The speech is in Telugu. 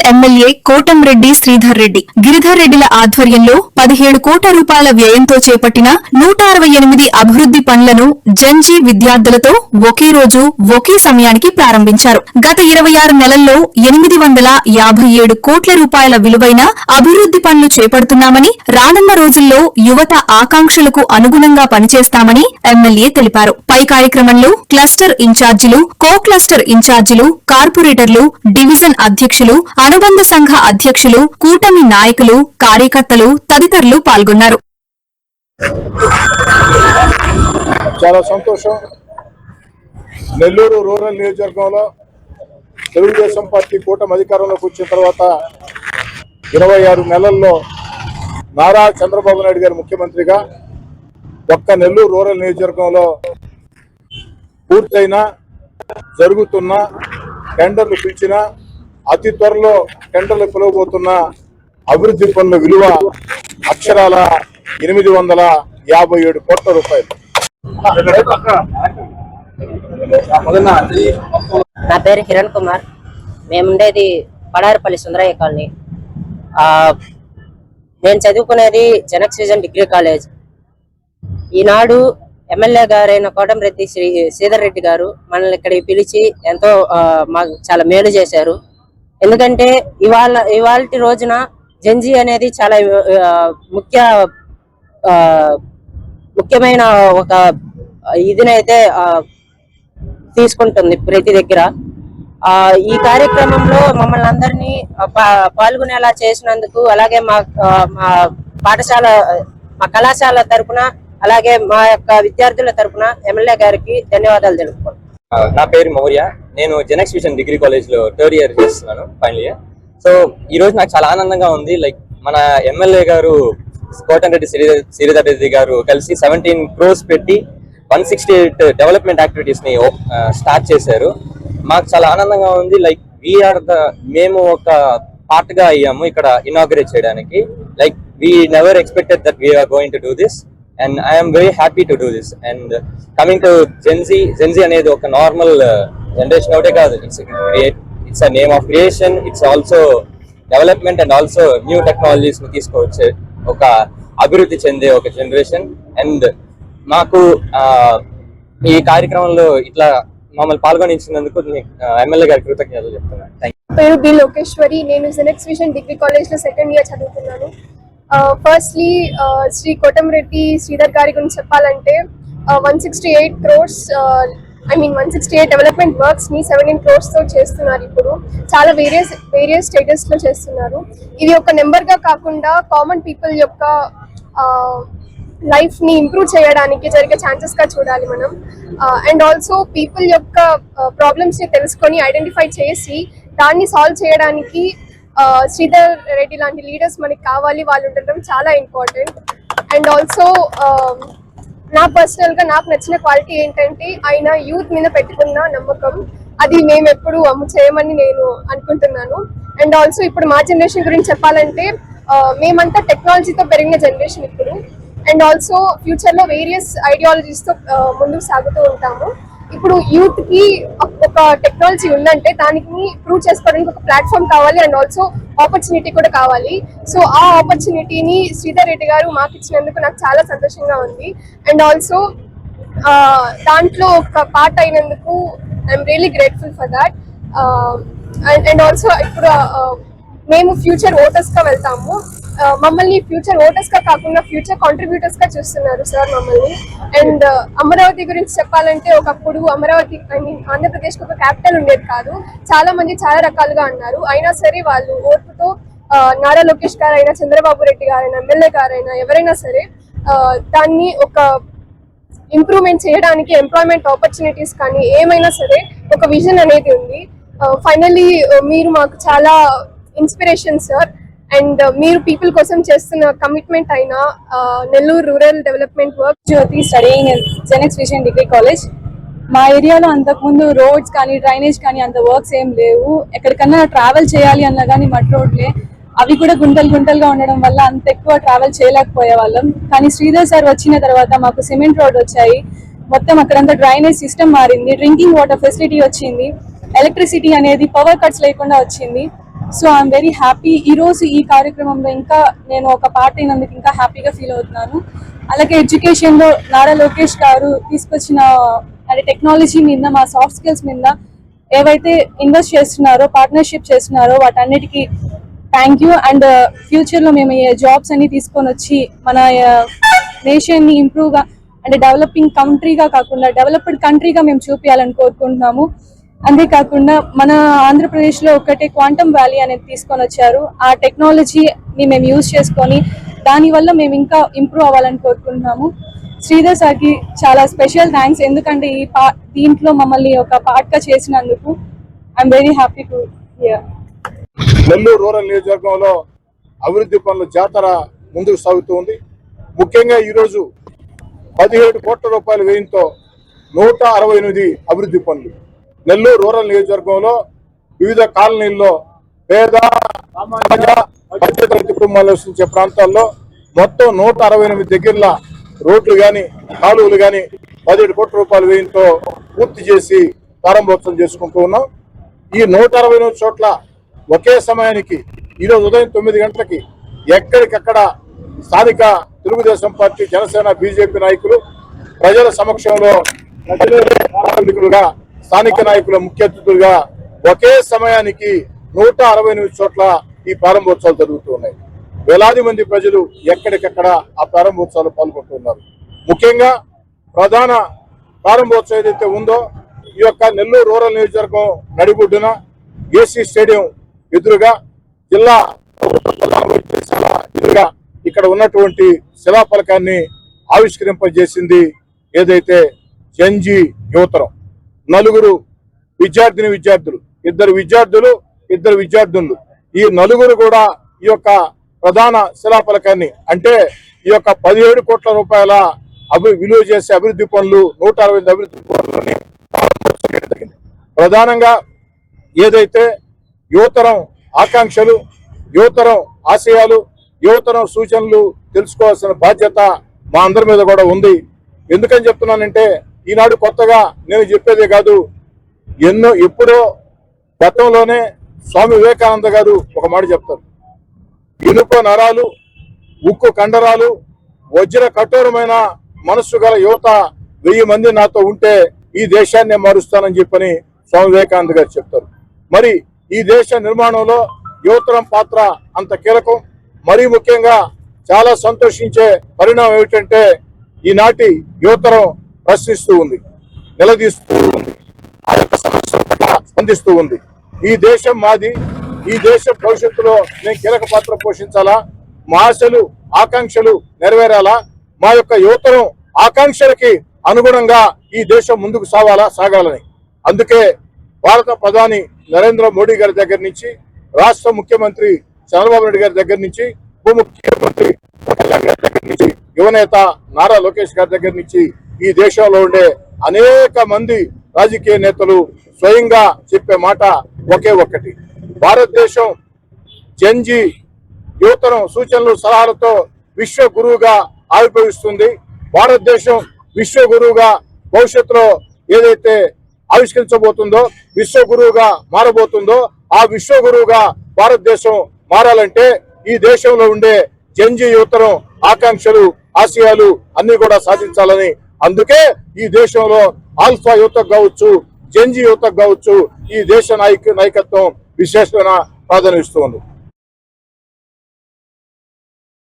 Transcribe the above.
రూరల్ ఎమ్మెల్యే కోటంరెడ్డి శ్రీధర్ రెడ్డి గిరిధర్ రెడ్డిల ఆధ్వర్యంలో 17 కోట్ల రూపాయల వ్యయంతో చేపట్టిన 168 అభివృద్ది పనులను జంజీ విద్యార్థులతో ఒకే రోజు ఒకే సమయానికి ప్రారంభించారు. గత 26 నెలల్లో 857 కోట్ల రూపాయల విలువైన అభివృద్ది పనులు చేపడుతున్నామని, రానున్న రోజుల్లో యువత ఆకాంక్షలకు అనుగుణంగా పనిచేస్తామని ఎమ్మెల్యే తెలిపారు. పై కార్యక్రమంలో క్లస్టర్ ఇన్ఛార్జీలు, కో క్లస్టర్ ఇన్ఛార్జీలు, కార్పొరేటర్లు, డివిజన్ అధ్యక్షులు, అనుబంధ సంఘ అధ్యక్షులు, కూటమి నాయకులు, కార్యకర్తలు తదితరులు పాల్గొన్నారు. చాలా సంతోషం. నెల్లూరు రూరల్ నియోజకవర్గంలో తెలుగుదేశం పార్టీ కూటమి అధికారంలోకి వచ్చిన తర్వాత 26 నెలల్లో నారా చంద్రబాబు నాయుడు గారు ముఖ్యమంత్రిగా ఒక్క నెల్లూరు రూరల్ నియోజకవర్గంలో పూర్తయిన, జరుగుతున్న, టెండర్లు పిలిచిన, అతి త్వరలో టెండర్లు పిలవబోతున్న అభివృద్ధి పనుల విలువ అక్షరాల 857 కోట్ల రూపాయలు. నా పేరు కిరణ్ కుమార్. మేముండేది పడారిపల్లి సుందరయ్య కాలనీ. నేను చదువుకునేది జనక్స్ విజన్ డిగ్రీ కాలేజ్. ఈనాడు ఎమ్మెల్యే గారైన కోటంరెడ్డి శ్రీధర్ రెడ్డి గారు మనల్ని ఇక్కడికి పిలిచి ఎంతో మాకు చాలా మేలు చేశారు. ఎందుకంటే ఇవాళ రోజున జంజీ అనేది చాలా ముఖ్యమైన ఒక ఇదినైతే తీసుకుంటుంది ప్రతి దగ్గర. ఈ కార్యక్రమంలో మమ్మల్ని అందరినీ పాల్గొనేలా చేసినందుకు, అలాగే మా పాఠశాల, మా కళాశాల తరఫున, అలాగే మా యొక్క విద్యార్థుల తరఫున ఎమ్మెల్యే గారికి ధన్యవాదాలు తెలుపుకుంటున్నాను. నా పేరు మౌర్య. నేను జెనక్స్ విజన్ డిగ్రీ కాలేజ్ లో 3rd ఇయర్ చేస్తున్నాను, ఫైనల్ ఇయర్. సో ఈ రోజు నాకు చాలా ఆనందంగా ఉంది. లైక్ మన ఎమ్మెల్యే గారు కోటంరెడ్డి శ్రీధర్ రెడ్డి గారు కలిసి 17 crores పెట్టి 168 డెవలప్మెంట్ యాక్టివిటీస్ ని స్టార్ట్ చేశారు. మాకు చాలా ఆనందంగా ఉంది. లైక్ మేము ఒక పార్ట్ గా అయ్యాము ఇక్కడ ఇనాగ్రేట్ చేయడానికి. Like we never expected that we're going to do this, and I am very happy to do this. And coming to Gen Z అనేది ఒక నార్మల్ జనరేషన్ ఒకటే కాదు. It's a name of creation. It's also development and also new technologies ని తీసుకొచ్చే ఒక అభివృద్ధి చెందే ఒక జనరేషన్. అండ్ మాకు ఈ కార్యక్రమంలో ఇట్లా మమ్మల్ని పాల్గొనించినందుకు ఎమ్మెల్యే గారి కృతజ్ఞతలు చెప్తున్నాను. Thank you. పేరు బి లోకేశ్వరి. నేను జెనక్స్ విజన్ డిగ్రీ కాలేజ్ లో 2nd ఇయర్ చదువుతున్నాను. ఫస్ట్లీ శ్రీ కోటంరెడ్డి శ్రీధర్ గారి గురించి చెప్పాలంటే 168 crores, 168 డెవలప్మెంట్ వర్క్స్ ని 17 crores తో చేస్తున్నారు. ఇప్పుడు చాలా వేరియస్ స్టేటస్ లో చేస్తున్నారు. ఇది ఒక నెంబర్ గా కాకుండా కామన్ పీపుల్ యొక్క లైఫ్ ని ఇంప్రూవ్ చేయడానికి జరిగే ఛాన్సెస్ గా చూడాలి మనం. అండ్ ఆల్సో పీపుల్ యొక్క ప్రాబ్లమ్స్ ని తెలుసుకొని ఐడెంటిఫై చేసి దాన్ని సాల్వ్ చేయడానికి శ్రీధర్ రెడ్డి లాంటి లీడర్స్ మనకి కావాలి. వాళ్ళు ఉండటం చాలా ఇంపార్టెంట్. అండ్ ఆల్సో నా పర్సనల్ గా నాకు నచ్చిన క్వాలిటీ ఏంటంటే ఆయన యూత్ మీద పెట్టుకున్న నమ్మకం. అది మేము ఎప్పుడు అమ్ము చేయమని నేను అనుకుంటున్నాను. అండ్ ఆల్సో ఇప్పుడు మా జనరేషన్ గురించి చెప్పాలంటే మేమంతా టెక్నాలజీతో పెరిగిన జనరేషన్ ఇప్పుడు. అండ్ ఆల్సో ఫ్యూచర్ లో వేరియస్ ఐడియాలజీస్ తో ముందుకు సాగుతూ ఉంటాము. ఇప్పుడు యూత్ కి ఒక టెక్నాలజీ ఉందంటే దానికి ప్రూవ్ చేసుకోవడానికి ఒక ప్లాట్ఫామ్ కావాలి. అండ్ ఆల్సో ఆపర్చునిటీ కూడా కావాలి. సో ఆ ఆపర్చునిటీని శ్రీధర్ రెడ్డి గారు మాకు ఇచ్చినందుకు నాకు చాలా సంతోషంగా ఉంది. అండ్ ఆల్సో దాంట్లో ఒక పార్ట్ అయినందుకు I'm really grateful for that. And also ఇప్పుడు మేము ఫ్యూచర్ ఓటర్స్ గా వెళ్తాము. మమ్మల్ని ఫ్యూచర్ ఓటర్స్ గా కాకుండా ఫ్యూచర్ కాంట్రిబ్యూటర్స్ గా చూస్తున్నారు సార్ మమ్మల్ని. అండ్ అమరావతి గురించి చెప్పాలంటే ఒకప్పుడు అమరావతి ఆంధ్రప్రదేశ్ కు ఒక క్యాపిటల్ ఉండేది కాదు. చాలా మంది చాలా రకాలుగా అన్నారు. అయినా సరే వాళ్ళు ఓర్పుతో నారా లోకేష్ గారైనా, చంద్రబాబు రెడ్డి గారైనా, ఎమ్మెల్యే గారైనా ఎవరైనా సరే దాన్ని ఒక ఇంప్రూవ్మెంట్ చేయడానికి ఎంప్లాయ్మెంట్ ఆపర్చునిటీస్ కానీ ఏమైనా సరే ఒక విజన్ అనేది ఉంది. ఫైనల్లీ మీరు మాకు చాలా ఇన్స్పిరేషన్ సార్. అండ్ మీరు పీపుల్ కోసం చేస్తున్న కమిట్మెంట్ అయిన Nellore rural development work. Jyothi, studying in Genex Vision degree college. మా ఏరియాలో అంతకుముందు రోడ్స్ కానీ డ్రైనేజ్ కానీ అంత వర్క్స్ ఏం లేవు. ఎక్కడికన్నా ట్రావెల్ చేయాలి అన్నా కానీ మడ్ రోడ్లే, అవి కూడా గుంటలుగా ఉండడం వల్ల అంత ఎక్కువ ట్రావెల్ చేయలేకపోయే వాళ్ళం. కానీ శ్రీధర్ సార్ వచ్చిన తర్వాత మాకు సిమెంట్ రోడ్ వచ్చాయి. మొత్తం అక్కడంతా డ్రైనేజ్ సిస్టమ్ మారింది, డ్రింకింగ్ వాటర్ ఫెసిలిటీ వచ్చింది, ఎలక్ట్రిసిటీ అనేది పవర్ కట్స్ లేకుండా వచ్చింది. So I'm very happy. ఈరోజు ఈ కార్యక్రమంలో ఇంకా నేను ఒక పార్ట్ అయినందుకు ఇంకా హ్యాపీగా ఫీల్ అవుతున్నాను. అలాగే ఎడ్యుకేషన్లో నారా లోకేష్ గారు తీసుకొచ్చిన అంటే టెక్నాలజీ మీద, మా సాఫ్ట్ స్కిల్స్ మీద ఏవైతే ఇన్వెస్ట్ చేస్తున్నారో, పార్ట్నర్షిప్ చేస్తున్నారో వాటన్నిటికీ థ్యాంక్ యూ. అండ్ ఫ్యూచర్లో మేము ఈ జాబ్స్ అన్ని తీసుకొని వచ్చి మన నేషన్ని ఇంప్రూవ్గా అంటే డెవలపింగ్ కంట్రీగా కాకుండా డెవలప్డ్ కంట్రీగా మేము చూపించాలని కోరుకుంటున్నాము. అంతేకాకుండా మన ఆంధ్రప్రదేశ్లో ఒకటే క్వాంటమ్ వ్యాలీ అనేది తీసుకొని వచ్చారు. ఆ టెక్నాలజీని మేము యూజ్ చేసుకొని దానివల్ల మేము ఇంకా ఇంప్రూవ్ అవ్వాలని కోరుకుంటున్నాము. శ్రీధర్ సార్కి చాలా స్పెషల్ థ్యాంక్స్, ఎందుకంటే దీంట్లో మమ్మల్ని ఒక పార్ట్గా చేసినందుకు. I'm very happy to hear. Nellore rural నియోజకవర్గంలో అభివృద్ధి పనుల జాతర ముందుకు సాగుతుంది. ముఖ్యంగా ఈరోజు 17 కోట్ల రూపాయల వ్యయంతో 168 అభివృద్ధి పనులు నెల్లూరు రూరల్ నియోజకవర్గంలో వివిధ కాలనీల్లో పేద సామాన్య మధ్యతరగతి కుటుంబాలు నివసించే ప్రాంతాల్లో మొత్తం 168 దగ్గరల రోడ్లు కానీ కాలువలు కానీ 17 కోట్ల రూపాయల వ్యయంతో పూర్తి చేసి ప్రారంభోత్సవం చేసుకుంటూ ఉన్నాం. ఈ 168 చోట్ల ఒకే సమయానికి ఈరోజు ఉదయం 9 గంటలకి ఎక్కడికక్కడ స్థానిక తెలుగుదేశం పార్టీ, జనసేన, బీజేపీ నాయకులు ప్రజల సమక్షంలో ప్రారంభికులుగా, స్థానిక నాయకుల ముఖ్య అతిథులుగా ఒకే సమయానికి 168 చోట్ల ఈ ప్రారంభోత్సవాలు జరుగుతూ ఉన్నాయి. వేలాది మంది ప్రజలు ఎక్కడికక్కడ ఆ ప్రారంభోత్సవాలు పాల్గొంటున్నారు. ముఖ్యంగా ప్రధాన ప్రారంభోత్సవం ఏదైతే ఉందో ఈ యొక్క నెల్లూరు రూరల్ నియోజకవర్గం నడిబొడ్డున ఏసీ స్టేడియం ఎదురుగా జిల్లా ఎదురుగా ఇక్కడ ఉన్నటువంటి శిలాఫలకాన్ని ఆవిష్కరింపజేసింది ఏదైతే జంజీ యువతరం. 4 విద్యార్థులు, 2 విద్యార్థులు, 2 విద్యార్థులు, ఈ 4 కూడా ఈ యొక్క ప్రధాన శిలాఫలకాన్ని అంటే ఈ యొక్క 17 కోట్ల రూపాయల విలువ చేసే అభివృద్ధి పనులు 168 అభివృద్ధి పనులని ప్రధానంగా ఏదైతే యువతరం ఆకాంక్షలు, యువతరం ఆశయాలు, యువతరం సూచనలు తెలుసుకోవాల్సిన బాధ్యత మా అందరి మీద కూడా ఉంది. ఎందుకని చెప్తున్నానంటే ఈనాడు కొత్తగా నేను చెప్పేదే కాదు, ఎప్పుడో గతంలోనే స్వామి వివేకానంద గారు ఒక మాట చెప్తారు, ఇనుప నరాలు, ఉక్కు కండరాలు, వజ్ర కఠోరమైన మనస్సు గల యువత 1000 మంది నాతో ఉంటే ఈ దేశాన్ని మారుస్తానని చెప్పని స్వామి వివేకానంద గారు చెప్తారు. మరి ఈ దేశ నిర్మాణంలో యువతరం పాత్ర అంత కీలకం. మరీ ముఖ్యంగా చాలా సంతోషించే పరిణామం ఏమిటంటే ఈనాటి యువతరం ప్రశ్నిస్తూ ఉంది, నిలదీస్తూ ఉంది, ఆ యొక్క సమస్యల పట్ల స్పందిస్తూ ఉంది. ఈ దేశం మాది, ఈ దేశ భవిష్యత్తులో నేను కీలక పాత్ర పోషించాలా, మా ఆశలు ఆకాంక్షలు నెరవేరాలా, మా యొక్క యువతరం ఆకాంక్షలకి అనుగుణంగా ఈ దేశం ముందుకు సాగాలని. అందుకే భారత ప్రధాని నరేంద్ర మోడీ గారి దగ్గర నుంచి, రాష్ట్ర ముఖ్యమంత్రి చంద్రబాబు నాయుడు గారి దగ్గర నుంచి, ఉప ముఖ్యమంత్రి కళ్యాణ్ గారి దగ్గర నుంచి, యువనేత నారా లోకేష్ గారి దగ్గర నుంచి ఈ దేశంలో ఉండే అనేక మంది రాజకీయ నేతలు స్వయంగా చెప్పే మాట ఒకే ఒక్కటి, భారతదేశం జంజీ యువతరం సూచనలు సలహాలతో విశ్వ గురువుగా ఆవిర్భవిస్తుంది. భారతదేశం విశ్వ గురువుగా భవిష్యత్తులో ఏదైతే ఆవిష్కరించబోతుందో, విశ్వ గురువుగా మారబోతుందో, ఆ విశ్వ గురువుగా భారతదేశం మారాలంటే ఈ దేశంలో ఉండే జంజీ యువతరం ఆకాంక్షలు ఆశయాలు అన్ని కూడా సాధించాలని, అందుకే ఈ దేశంలో ఆల్ఫా యువతకు కావచ్చు, జంజీ యువతకు కావచ్చు ఈ దేశ నాయకత్వం విశేషమైన ప్రాధాన్యం ఇస్తుంది.